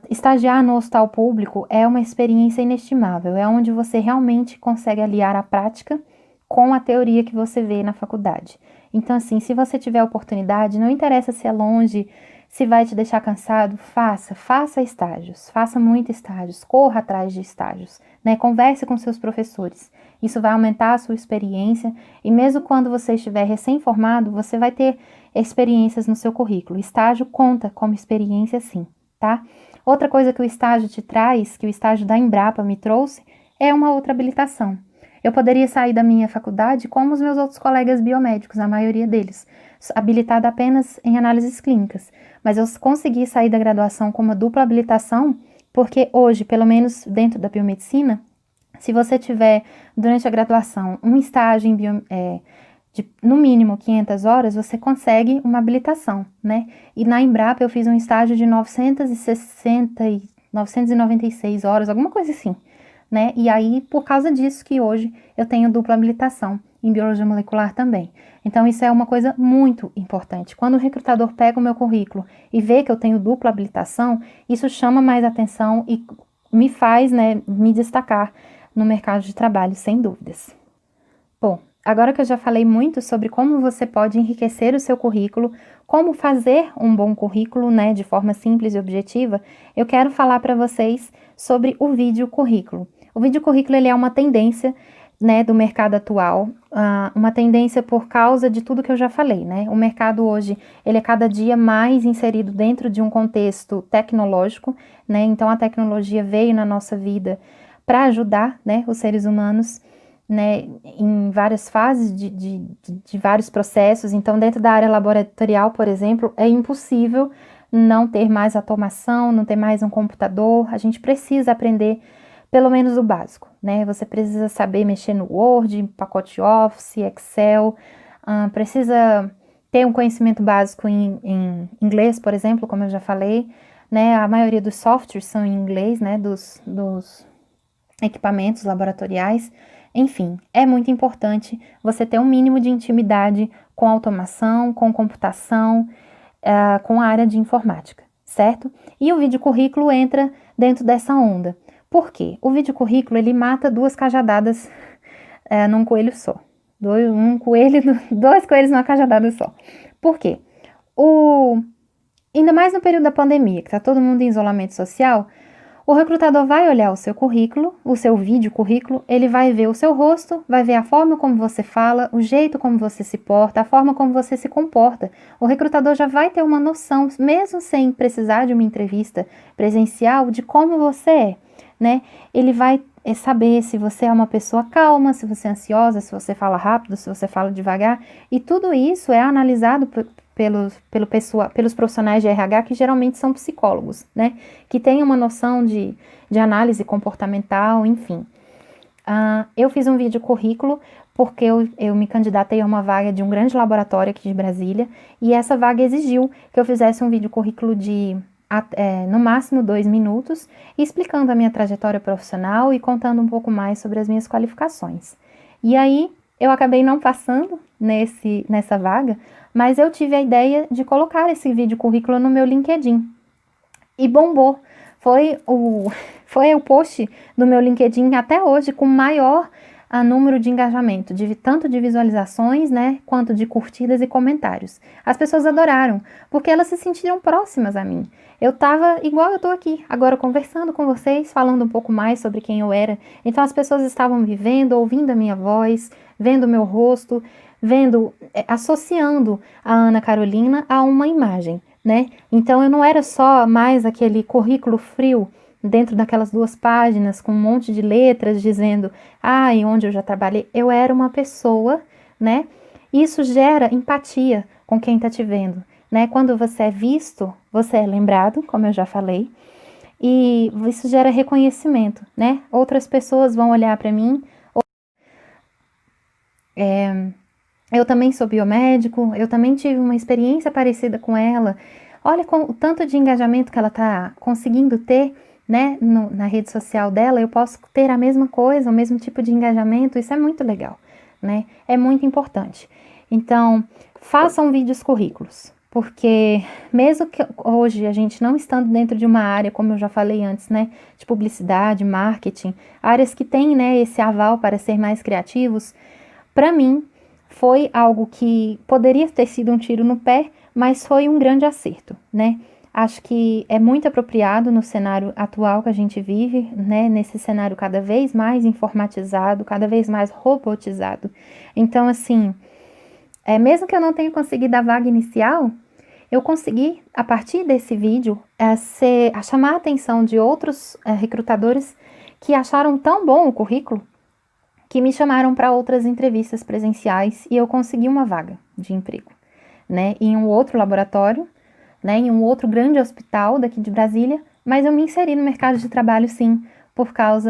Speaker 1: Estagiar no hospital público é uma experiência inestimável, é onde você realmente consegue aliar a prática com a teoria que você vê na faculdade. Então, assim, se você tiver oportunidade, não interessa se é longe, se vai te deixar cansado, faça estágios, faça muitos estágios, corra atrás de estágios, né? Converse com seus professores. Isso vai aumentar a sua experiência e mesmo quando você estiver recém-formado, você vai ter experiências no seu currículo. O estágio conta como experiência sim, tá? Outra coisa que o estágio te traz, que o estágio da Embrapa me trouxe, é uma outra habilitação. Eu poderia sair da minha faculdade como os meus outros colegas biomédicos, a maioria deles, habilitada apenas em análises clínicas. Mas eu consegui sair da graduação com uma dupla habilitação, porque hoje, pelo menos dentro da biomedicina, se você tiver, durante a graduação, um estágio de no mínimo 500 horas, você consegue uma habilitação, né? E na Embrapa eu fiz um estágio de 996 horas, alguma coisa assim, né? E aí, por causa disso que hoje eu tenho dupla habilitação em biologia molecular também. Então, isso é uma coisa muito importante. Quando o recrutador pega o meu currículo e vê que eu tenho dupla habilitação, isso chama mais atenção e me faz, né, me destacar no mercado de trabalho, sem dúvidas. Bom, agora que eu já falei muito sobre como você pode enriquecer o seu currículo, como fazer um bom currículo, né, de forma simples e objetiva, eu quero falar para vocês sobre o vídeo currículo. O vídeo currículo ele é uma tendência, né, do mercado atual, uma tendência por causa de tudo que eu já falei, né? O mercado hoje, ele é cada dia mais inserido dentro de um contexto tecnológico, né? Então a tecnologia veio na nossa vida para ajudar, né, os seres humanos, né, em várias fases de vários processos. Então, dentro da área laboratorial, por exemplo, é impossível não ter mais automação, não ter mais um computador. A gente precisa aprender pelo menos o básico, né? Você precisa saber mexer no Word, pacote Office, Excel, precisa ter um conhecimento básico em inglês, por exemplo, como eu já falei, né? A maioria dos softwares são em inglês, né? equipamentos laboratoriais. Enfim, é muito importante você ter um mínimo de intimidade com automação, com computação, com a área de informática, certo? E o vídeo currículo entra dentro dessa onda. Por quê? O vídeo currículo, ele mata duas cajadadas num coelho só. Dois coelhos numa cajadada só. Por quê? Ainda mais no período da pandemia, que está todo mundo em isolamento social, o recrutador vai olhar o seu currículo, o seu vídeo currículo, ele vai ver o seu rosto, vai ver a forma como você fala, o jeito como você se porta, a forma como você se comporta. O recrutador já vai ter uma noção, mesmo sem precisar de uma entrevista presencial, de como você é, né? Ele vai saber se você é uma pessoa calma, se você é ansiosa, se você fala rápido, se você fala devagar, e tudo isso é analisado pelos profissionais de RH, que geralmente são psicólogos, né? Que têm uma noção de análise comportamental, enfim. Eu fiz um vídeo currículo porque eu me candidatei a uma vaga de um grande laboratório aqui de Brasília, e essa vaga exigiu que eu fizesse um vídeo currículo de no máximo 2 minutos, explicando a minha trajetória profissional e contando um pouco mais sobre as minhas qualificações. E aí, eu acabei não passando nessa vaga, mas eu tive a ideia de colocar esse vídeo currículo no meu LinkedIn. E bombou. Foi o post do meu LinkedIn até hoje com maior número de engajamento, tanto de visualizações, né, quanto de curtidas e comentários. As pessoas adoraram, porque elas se sentiram próximas a mim. Eu tava igual eu tô aqui, agora conversando com vocês, falando um pouco mais sobre quem eu era. Então as pessoas estavam me vendo, ouvindo a minha voz, vendo o meu rosto, associando a Ana Carolina a uma imagem, né? Então eu não era só mais aquele currículo frio dentro daquelas 2 páginas com um monte de letras dizendo e onde eu já trabalhei. Eu era uma pessoa, né? Isso gera empatia com quem tá te vendo, né? Quando você é visto, você é lembrado, como eu já falei, e isso gera reconhecimento, né? Outras pessoas vão olhar para mim. Eu também sou biomédico, eu também tive uma experiência parecida com ela. Olha o tanto de engajamento que ela está conseguindo ter, né, na rede social dela. Eu posso ter a mesma coisa, o mesmo tipo de engajamento. Isso é muito legal, né? É muito importante. Então, façam vídeos currículos, porque mesmo que hoje a gente não estando dentro de uma área, como eu já falei antes, né, de publicidade, marketing, áreas que têm, né, esse aval para ser mais criativos, para mim, foi algo que poderia ter sido um tiro no pé, mas foi um grande acerto, né? Acho que é muito apropriado no cenário atual que a gente vive, né? Nesse cenário cada vez mais informatizado, cada vez mais robotizado. Então, assim, mesmo que eu não tenha conseguido a vaga inicial, eu consegui, a partir desse vídeo, chamar a atenção de outros recrutadores que acharam tão bom o currículo, que me chamaram para outras entrevistas presenciais e eu consegui uma vaga de emprego, né, em um outro laboratório, né, em um outro grande hospital daqui de Brasília, mas eu me inseri no mercado de trabalho sim,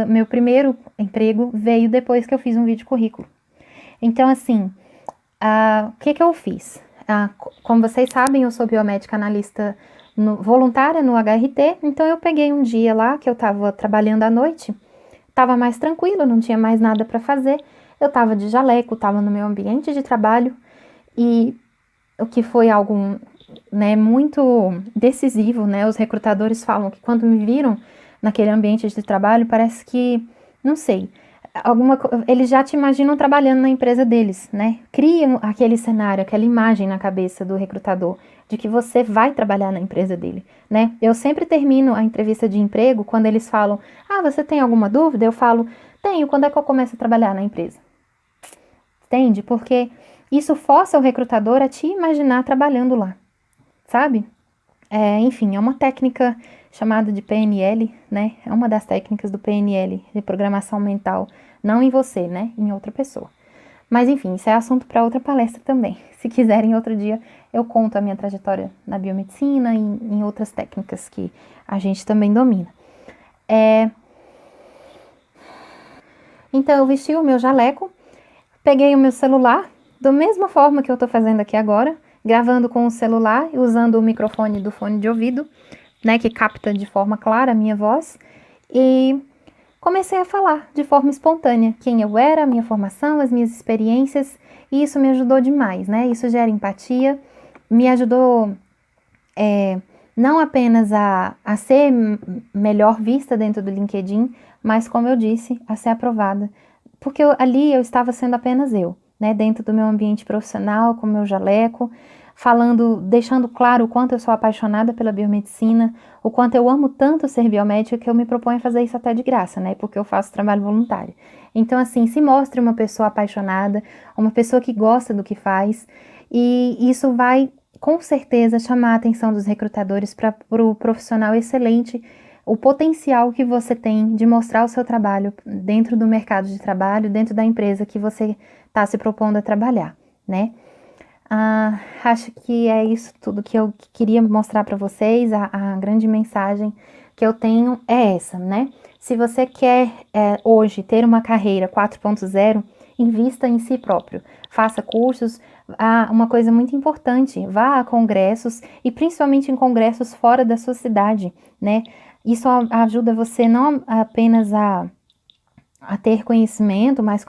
Speaker 1: meu primeiro emprego veio depois que eu fiz um vídeo currículo. Então, assim, o que eu fiz? Como vocês sabem, eu sou biomédica analista voluntária no HRT, então eu peguei um dia lá que eu estava trabalhando à noite, estava mais tranquilo, não tinha mais nada para fazer, eu estava de jaleco, estava no meu ambiente de trabalho, e o que foi algo, né, muito decisivo, né, os recrutadores falam que quando me viram naquele ambiente de trabalho, parece que, não sei, eles já te imaginam trabalhando na empresa deles, né, criam aquele cenário, aquela imagem na cabeça do recrutador, de que você vai trabalhar na empresa dele, né? Eu sempre termino a entrevista de emprego quando eles falam, você tem alguma dúvida? Eu falo, tenho, quando é que eu começo a trabalhar na empresa? Entende? Porque isso força o recrutador a te imaginar trabalhando lá, sabe? Enfim, é uma técnica chamada de PNL, né? É uma das técnicas do PNL, de programação mental, não em você, né? Em outra pessoa. Mas enfim, isso é assunto para outra palestra também. Se quiserem, outro dia eu conto a minha trajetória na biomedicina e em outras técnicas que a gente também domina. Então, eu vesti o meu jaleco, peguei o meu celular, da mesma forma que eu tô fazendo aqui agora, gravando com o celular e usando o microfone do fone de ouvido, né, que capta de forma clara a minha voz, e comecei a falar de forma espontânea quem eu era, a minha formação, as minhas experiências, e isso me ajudou demais, né? Isso gera empatia, me ajudou não apenas a ser melhor vista dentro do LinkedIn, mas, como eu disse, a ser aprovada. Porque ali eu estava sendo apenas eu, né? Dentro do meu ambiente profissional, com o meu jaleco, falando, deixando claro o quanto eu sou apaixonada pela biomedicina, o quanto eu amo tanto ser biomédica que eu me proponho a fazer isso até de graça, né? Porque eu faço trabalho voluntário. Então, assim, se mostre uma pessoa apaixonada, uma pessoa que gosta do que faz, e isso vai com certeza chamar a atenção dos recrutadores para o profissional excelente, o potencial que você tem de mostrar o seu trabalho dentro do mercado de trabalho, dentro da empresa que você está se propondo a trabalhar, né? Acho que é isso tudo que eu queria mostrar para vocês. A grande mensagem que eu tenho é essa, né? Se você quer hoje ter uma carreira 4.0, invista em si próprio, faça cursos. Uma coisa muito importante, vá a congressos e principalmente em congressos fora da sua cidade, né? Isso ajuda você não apenas a ter conhecimento, mas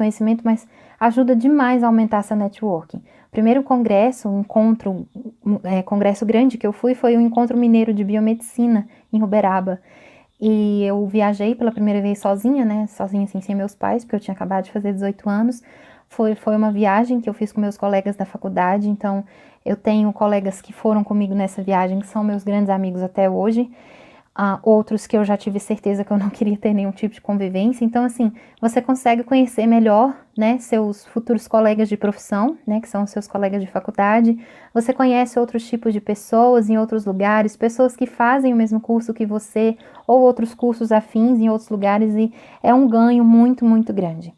Speaker 1: ajuda demais a aumentar seu networking. Primeiro congresso, congresso grande que eu fui, foi o Encontro Mineiro de Biomedicina, em Uberaba. E eu viajei pela primeira vez sozinha, né? Sozinha, assim, sem meus pais, porque eu tinha acabado de fazer 18 anos. Foi uma viagem que eu fiz com meus colegas da faculdade, então eu tenho colegas que foram comigo nessa viagem, que são meus grandes amigos até hoje. Outros que eu já tive certeza que eu não queria ter nenhum tipo de convivência. Então, assim, você consegue conhecer melhor, né, seus futuros colegas de profissão, né, que são seus colegas de faculdade. Você conhece outros tipos de pessoas em outros lugares, pessoas que fazem o mesmo curso que você, ou outros cursos afins em outros lugares, e é um ganho muito, muito grande.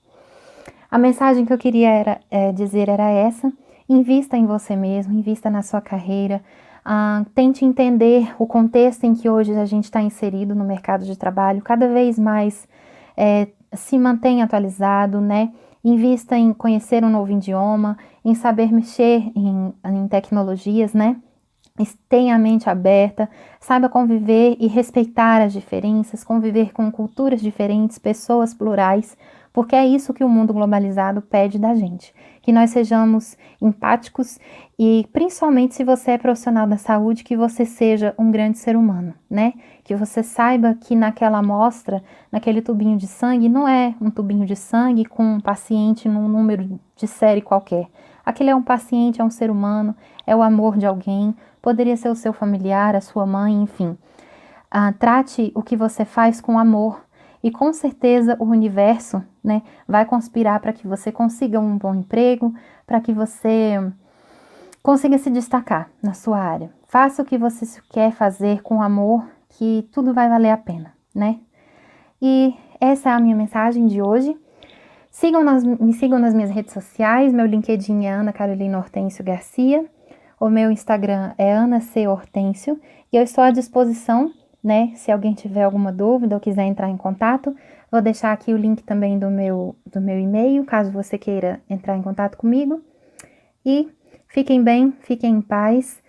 Speaker 1: A mensagem que eu queria dizer era essa: invista em você mesmo, invista na sua carreira, tente entender o contexto em que hoje a gente está inserido no mercado de trabalho, cada vez mais se mantenha atualizado, né? Invista em conhecer um novo idioma, em saber mexer em tecnologias, né? Tenha a mente aberta, saiba conviver e respeitar as diferenças, conviver com culturas diferentes, pessoas plurais, porque é isso que o mundo globalizado pede da gente, que nós sejamos empáticos e, principalmente se você é profissional da saúde, que você seja um grande ser humano, né? Que você saiba que naquela amostra, naquele tubinho de sangue, não é um tubinho de sangue com um paciente num número de série qualquer. Aquele é um paciente, é um ser humano, é o amor de alguém, poderia ser o seu familiar, a sua mãe, enfim. Trate o que você faz com amor e com certeza o universo, né, vai conspirar para que você consiga um bom emprego, para que você consiga se destacar na sua área. Faça o que você quer fazer com amor, que tudo vai valer a pena, né? E essa é a minha mensagem de hoje. Me sigam nas minhas redes sociais. Meu LinkedIn é Ana Carolina Hortêncio Garcia. O meu Instagram é Ana C. Hortêncio. E eu estou à disposição, né? Se alguém tiver alguma dúvida ou quiser entrar em contato, vou deixar aqui o link também do meu e-mail, caso você queira entrar em contato comigo. E fiquem bem, fiquem em paz,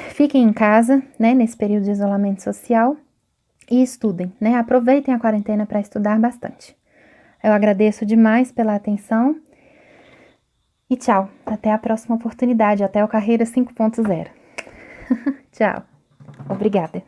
Speaker 1: fiquem em casa, né? Nesse período de isolamento social e estudem, né? Aproveitem a quarentena para estudar bastante. Eu agradeço demais pela atenção e tchau. Até a próxima oportunidade, até o Carreira 5.0. Tchau. Obrigada.